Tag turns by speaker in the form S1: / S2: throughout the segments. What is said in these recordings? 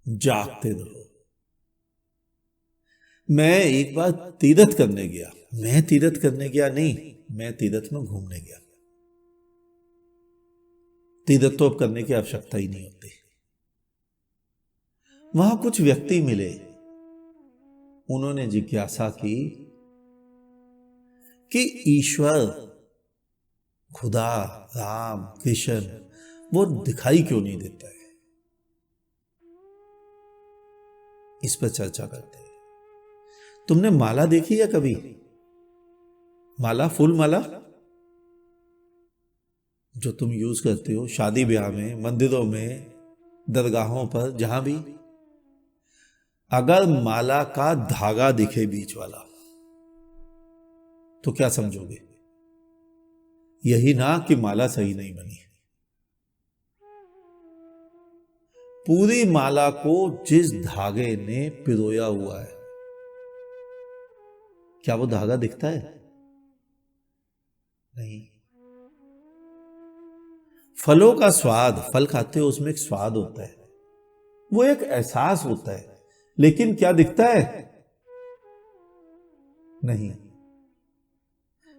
S1: जागते रहो। मैं एक बार तीरथ करने गया। मैं तीरथ करने गया नहीं, मैं तीरथ में घूमने गया। तीरथ तो अब करने की आवश्यकता ही नहीं होती। वहां कुछ व्यक्ति मिले, उन्होंने जिज्ञासा की कि ईश्वर, खुदा, राम, कृष्ण वो दिखाई क्यों नहीं देता है। इस पर चर्चा करते हैं। तुमने माला देखी है कभी? माला, फूल माला जो तुम यूज करते हो शादी ब्याह में, मंदिरों में, दरगाहों पर, जहां भी, अगर माला का धागा दिखे बीच वाला तो क्या समझोगे? यही ना कि माला सही नहीं बनी। पूरी माला को जिस धागे ने पिरोया हुआ है, क्या वो धागा दिखता है? नहीं। फलों का स्वाद, फल खाते हो उसमें एक स्वाद होता है, वो एक एहसास होता है, लेकिन क्या दिखता है? नहीं।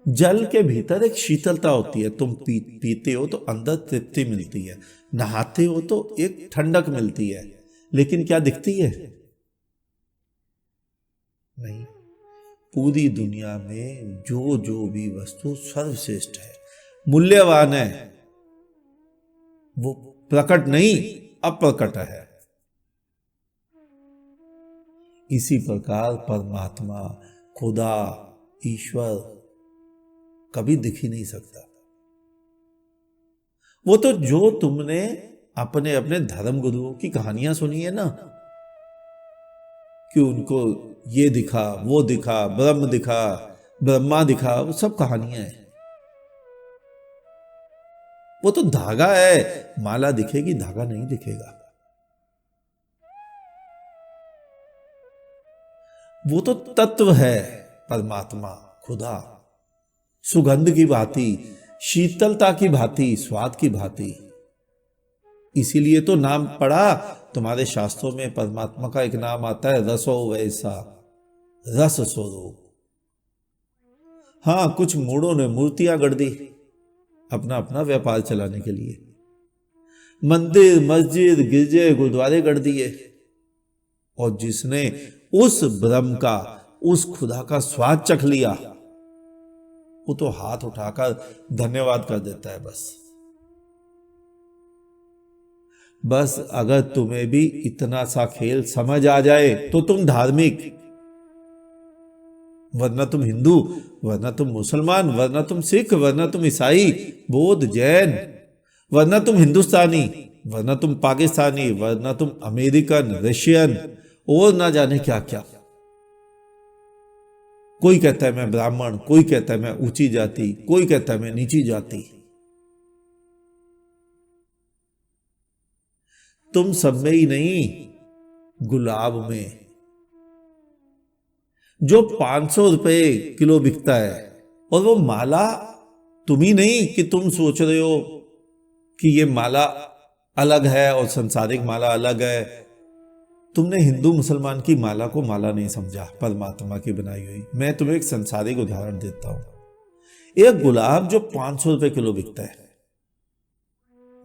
S1: जल के भीतर एक शीतलता होती है। तुम पीते हो तो अंदर तृप्ति मिलती है, नहाते हो तो एक ठंडक मिलती है, लेकिन क्या दिखती है? नहीं। पूरी दुनिया में जो जो भी वस्तु सर्वश्रेष्ठ है, मूल्यवान है, वो प्रकट नहीं, अप्रकट है। इसी प्रकार परमात्मा, खुदा, ईश्वर कभी दिख ही नहीं सकता। वो तो जो तुमने अपने अपने धर्म गुरुओं की कहानियां सुनी है ना, कि उनको ये दिखा, वो दिखा, ब्रह्म दिखा, ब्रह्मा दिखा, वो सब कहानियां हैं। वो तो धागा है। माला दिखेगी, धागा नहीं दिखेगा। वो तो तत्व है, परमात्मा, खुदा, सुगंध की भांति, शीतलता की भांति, स्वाद की भांति। इसीलिए तो नाम पढ़ा तुम्हारे शास्त्रों में, परमात्मा का एक नाम आता है, रसो वैसा, रस स्वरूप। हां, कुछ मूढ़ों ने मूर्तियां गढ़ दी अपना अपना व्यापार चलाने के लिए। मंदिर, मस्जिद, गिरजे, गुरुद्वारे गढ़ दिए, और जिसने उस ब्रह्म का, उस खुदा का स्वाद चख लिया, वो तो हाथ उठाकर धन्यवाद कर देता है। बस अगर तुम्हें भी इतना सा खेल समझ आ जाए तो तुम धार्मिक, वरना तुम हिंदू, वरना तुम मुसलमान, वरना तुम सिख, वरना तुम ईसाई, बौद्ध, जैन, वरना तुम हिंदुस्तानी, वरना तुम पाकिस्तानी, वरना तुम अमेरिकन, रशियन, और ना जाने क्या क्या। कोई कहता है मैं ब्राह्मण, कोई कहता है मैं ऊंची जाति, कोई कहता है मैं नीची जाति। तुम सब में ही नहीं, गुलाब में जो 500 रुपए किलो बिकता है, और वो माला तुम ही नहीं कि तुम सोच रहे हो कि ये माला अलग है और संसारिक माला अलग है। तुमने हिंदू मुसलमान की माला को माला नहीं समझा, परमात्मा की बनाई हुई। मैं तुम्हें एक संसारिक उदाहरण देता हूं। एक गुलाब जो 500 रुपए किलो बिकता है,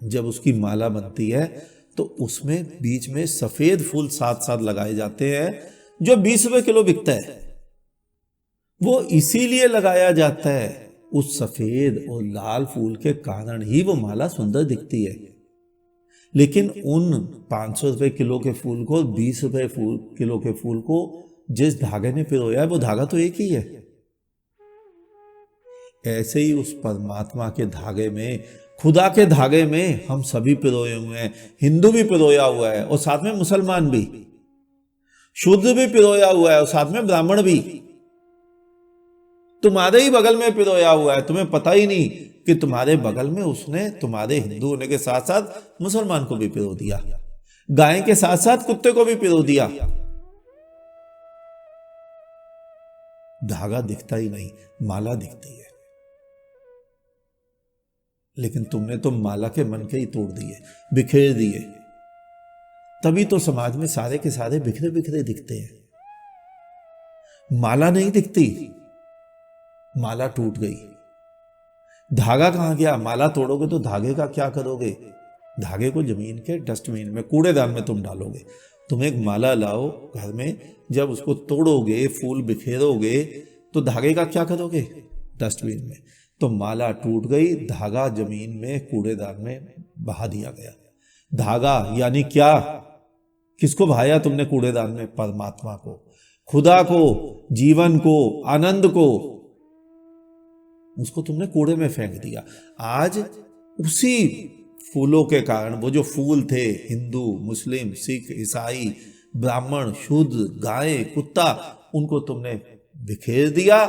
S1: जब उसकी माला बनती है तो उसमें बीच में सफेद फूल साथ साथ लगाए जाते हैं, जो 20 रुपए किलो बिकता है। वो इसीलिए लगाया जाता है, उस सफेद और लाल फूल के कारण ही वो माला सुंदर दिखती है। लेकिन उन 500 रुपए किलो के फूल को, 20 रुपए किलो के फूल को जिस धागे ने पिरोया है, वो धागा तो एक ही है। ऐसे ही उस परमात्मा के धागे में, खुदा के धागे में हम सभी पिरोए हुए हैं। हिंदू भी पिरोया हुआ है और साथ में मुसलमान भी, शूद्र भी पिरोया हुआ है और साथ में ब्राह्मण भी। तुम्हारे ही बगल में पिरोया हुआ है, तुम्हें पता ही नहीं कि तुम्हारे बगल में उसने तुम्हारे हिंदू होने के साथ साथ मुसलमान को भी पिरो दिया, गाय के साथ साथ कुत्ते को भी पिरो दिया। धागा दिखता ही नहीं, माला दिखती है। लेकिन तुमने तो माला के मन के ही तोड़ दिए, बिखेर दिए। तभी तो समाज में सारे के सारे बिखरे बिखरे दिखते हैं। माला नहीं दिखती, माला टूट गई। धागा कहां गया? माला तोड़ोगे तो धागे का क्या करोगे? धागे को जमीन के डस्टबिन में, कूड़ेदान में तुम डालोगे। तुम एक माला लाओ घर में, जब उसको तोड़ोगे, फूल बिखेरोगे, तो धागे का क्या करोगे? डस्टबिन में। तो माला टूट गई, धागा जमीन में, कूड़ेदान में बहा दिया गया। धागा यानी क्या? किसको बहाया तुमने कूड़ेदान में? परमात्मा को, खुदा को, जीवन को, आनंद को, उसको तुमने कूड़े में फेंक दिया। आज उसी फूलों के कारण, वो जो फूल थे, हिंदू, मुस्लिम, सिख, ईसाई, ब्राह्मण, शूद्र, गाय, कुत्ता, उनको तुमने बिखेर दिया।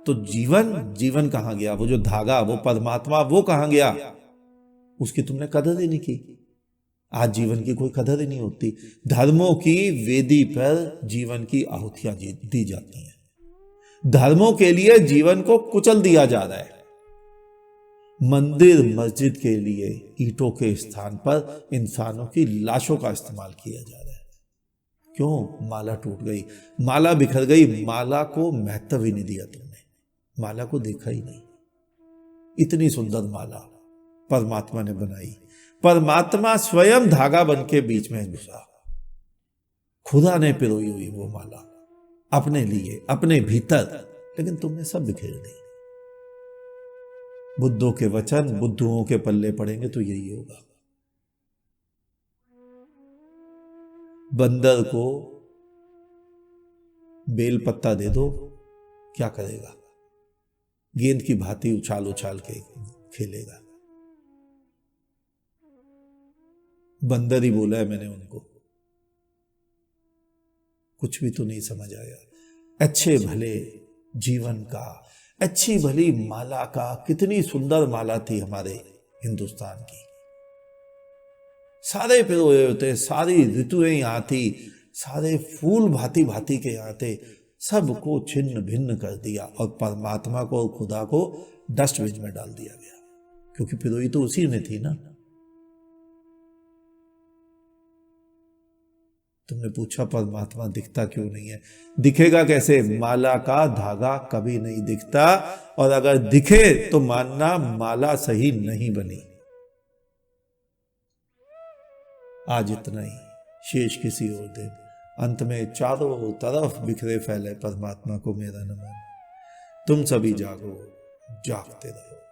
S1: तो जीवन कहां गया? वो जो धागा, वो परमात्मा, वो कहां गया? उसकी तुमने कदर ही नहीं की। आज जीवन की कोई कदर ही नहीं होती। धर्मों की वेदी पर जीवन की आहुतियां दी जाती हैं। धर्मों के लिए जीवन को कुचल दिया जा रहा है। मंदिर मस्जिद के लिए ईंटों के स्थान पर इंसानों की लाशों का इस्तेमाल किया जा रहा है। क्यों? माला टूट गई, माला बिखर गई। माला को महत्व ही नहीं दिया तुमने, माला को देखा ही नहीं। इतनी सुंदर माला परमात्मा ने बनाई। परमात्मा स्वयं धागा बन के बीच में घुसा। खुदा ने पिरोई हुई वो माला अपने लिए, अपने भीतर, लेकिन तुमने सब बिखेर दी। बुद्धों के वचन बुद्धुओं के पल्ले पड़ेंगे तो यही होगा। बंदर को बेल पत्ता दे दो, क्या करेगा? गेंद की भांति उछाल उछाल के खेलेगा। बंदर ही बोला है मैंने उनको, कुछ भी तो नहीं समझ आया। अच्छे भले जीवन का, अच्छी भली माला का, कितनी सुंदर माला थी हमारे हिंदुस्तान की। सारे पिरोए होते, सारी ऋतुएं यहां थी, सारे फूल भांति भांति के यहां थे, सबको छिन्न भिन्न कर दिया और परमात्मा को और खुदा को डस्टबिन में डाल दिया गया, क्योंकि पिरोई तो उसी में थी ना। तुमने पूछा परमात्मा दिखता क्यों नहीं है? दिखेगा कैसे? माला का धागा कभी नहीं दिखता, और अगर दिखे तो मानना माला सही नहीं बनी। आज इतना ही, शेष किसी और दिन। अंत में चारों तरफ बिखरे फैले परमात्मा को मेरा नमन। तुम सभी जागो, जागते रहो।